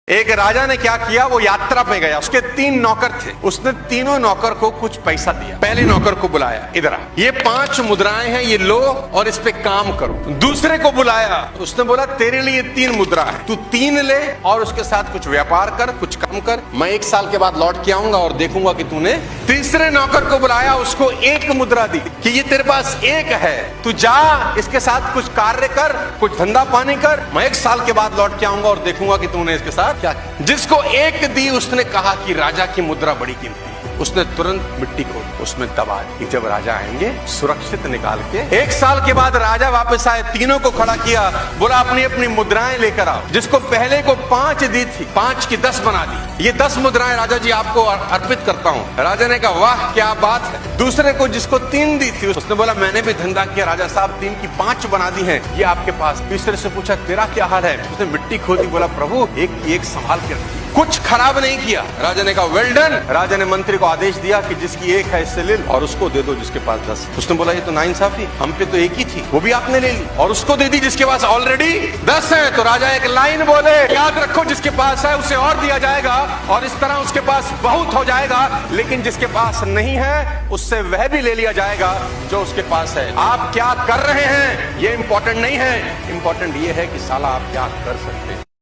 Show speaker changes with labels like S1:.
S1: एक राजा ने क्या किया, वो यात्रा पे गया, उसके 3 नौकर थे, उसने तीनों नौकर को कुछ पैसा दिया। पहले नौकर को बुलाया, इधर आ, ये 5 मुद्राएं हैं, ये लो और इस पे काम करो। दूसरे को बुलाया, उसने बोला तेरे लिए 3 मुद्रा है, तू 3 ले और उसके साथ कुछ व्यापार कर, कुछ काम कर, मैं 1 साल के बाद लौट के आऊंगा और देखूंगा कि तूने। तीसरे नौकर को बुलाया, उसको 1 मुद्रा दी कि ये तेरे पास 1 है, तू जा इसके साथ कुछ कार्य कर, कुछ धंधा पानी कर, मैं 1 साल के बाद लौट के आऊंगा और देखूंगा कि तूने इसके साथ क्या। जिसको 1 दी उसने कहा कि राजा की मुद्रा बड़ी कीमती, उसने तुरंत मिट्टी खोद उसमें दबा दी। जब राजा आएंगे सुरक्षित निकाल के। 1 साल के बाद राजा वापस आए, तीनों को खड़ा किया, बोला अपनी अपनी मुद्राएं लेकर आओ। जिसको पहले को 5 दी थी, 5 की 10 बना दी। ये 10 मुद्राएं राजा जी आपको अर्पित करता हूँ। राजा ने कहा वाह क्या बात है। दूसरे को जिसको 3 दी थी, उसने बोला मैंने भी धंधा किया राजा साहब, 3 की 5 बना दी है, ये आपके पास। तीसरे से पूछा तेरा क्या हाल है, उसने मिट्टी खोदी, बोला प्रभु 1 की 1 संभाल के रखी, कुछ खराब नहीं किया। राजा ने कहा वेल डन। राजा ने मंत्री को आदेश दिया कि जिसकी 1 है इससे ले लो और उसको दे दो जिसके पास 10। उसने बोला ये तो नाइंसाफी, हम पे तो 1 ही थी, वो भी आपने ले ली और उसको दे दी जिसके पास ऑलरेडी 10 है। तो राजा एक लाइन बोले, याद रखो जिसके पास है उसे और दिया जाएगा और इस तरह उसके पास बहुत हो जाएगा, लेकिन जिसके पास नहीं है उससे वह भी ले लिया जाएगा जो उसके पास है। आप क्या कर रहे हैं ये इंपॉर्टेंट नहीं है, इंपॉर्टेंट ये है कि साला आप क्या कर सकते हैं।